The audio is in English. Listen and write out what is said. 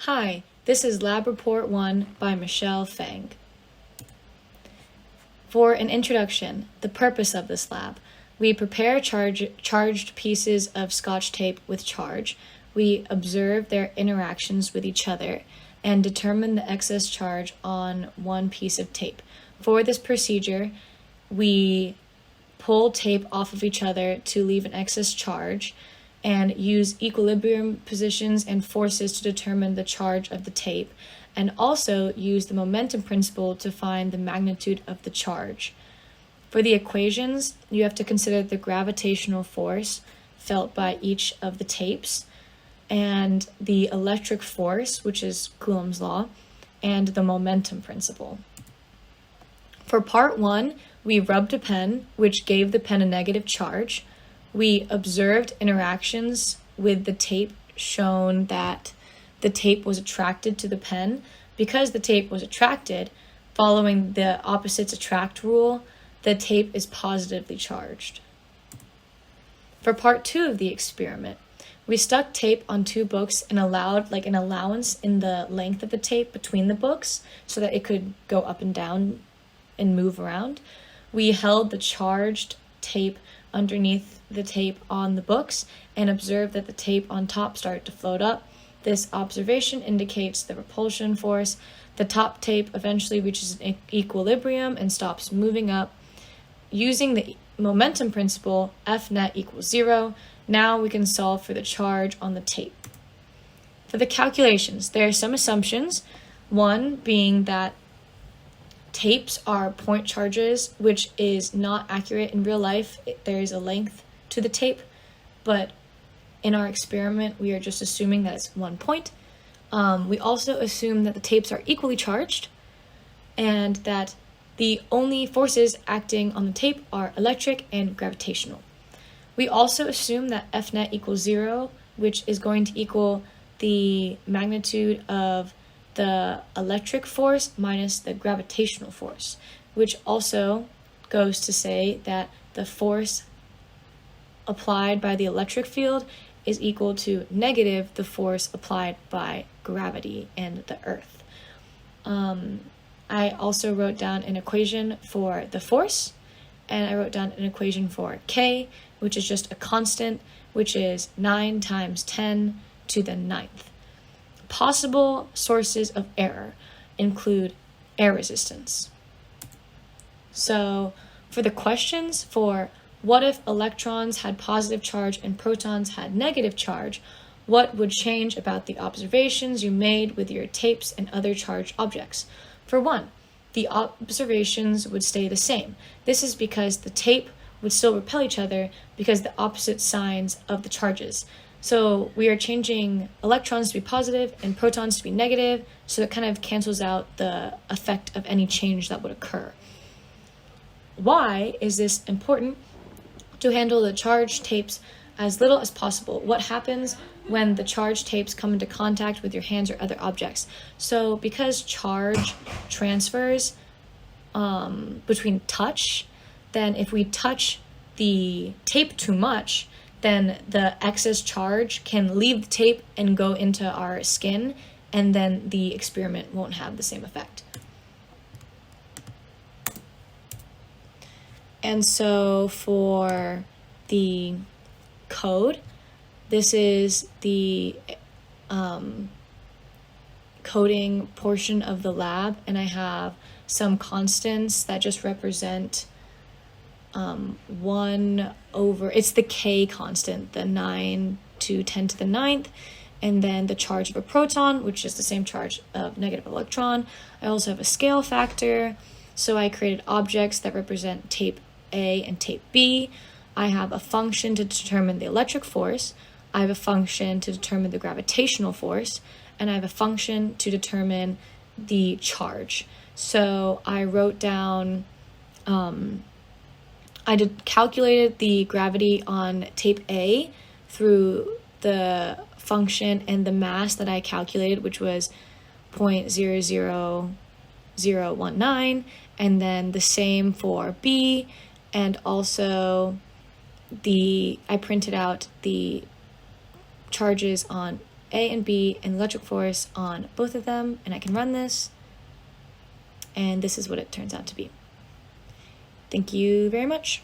Hi, this is Lab Report 1 by Michelle Fang. For an introduction, the purpose of this lab. We prepare charged pieces of Scotch tape with charge. We observe their interactions with each other and determine the excess charge on one piece of tape. For this procedure, we pull tape off of each other to leave an excess charge and use equilibrium positions and forces to determine the charge of the tape, and also use the momentum principle to find the magnitude of the charge. For the equations, you have to consider the gravitational force felt by each of the tapes, and the electric force, which is Coulomb's law, and the momentum principle. For part 1, we rubbed a pen, which gave the pen a negative charge. We observed interactions with the tape, shown that the tape was attracted to the pen. Because the tape was attracted, following the opposites attract rule, the tape is positively charged. For part 2 of the experiment, we stuck tape on 2 books and allowed an allowance in the length of the tape between the books so that it could go up and down and move around. We held the charged tape underneath the tape on the books and observed that the tape on top started to float up. This observation indicates the repulsion force. The top tape eventually reaches an equilibrium and stops moving up. Using the momentum principle, F net equals 0. Now we can solve for the charge on the tape. For the calculations, there are some assumptions. One being that tapes are point charges, which is not accurate in real life. There is a length to the tape, but in our experiment, we are just assuming that it's 1 point. We also assume that the tapes are equally charged and that the only forces acting on the tape are electric and gravitational. We also assume that F net equals 0, which is going to equal the magnitude of the electric force minus the gravitational force, which also goes to say that the force applied by the electric field is equal to negative the force applied by gravity and the earth. I also wrote down an equation for the force, and I wrote down an equation for K, which is just a constant, which is 9 times 10 to the 9th. Possible sources of error include air resistance. So for the questions for what if electrons had positive charge and protons had negative charge, what would change about the observations you made with your tapes and other charged objects? For 1, the observations would stay the same. This is because the tape would still repel each other because the opposite signs of the charges. So we are changing electrons to be positive and protons to be negative, so it kind of cancels out the effect of any change that would occur. Why is this important? To handle the charged tapes as little as possible. What happens when the charged tapes come into contact with your hands or other objects? So because charge transfers between touch, then if we touch the tape too much, then the excess charge can leave the tape and go into our skin, and then the experiment won't have the same effect. And so for the code, this is the coding portion of the lab, and I have some constants that just represent 1 over, it's the K constant, the 9 to 10 to the 9th, and then the charge of a proton, which is the same charge of negative electron. I also have a scale factor, so I created objects that represent tape A and tape B. I have a function to determine the electric force. I have a function to determine the gravitational force, and I have a function to determine the charge. So I wrote down, calculated the gravity on tape A through the function and the mass that I calculated, which was 0.00019, and then the same for B, and also I printed out the charges on A and B and electric force on both of them, and I can run this, and this is what it turns out to be. Thank you very much.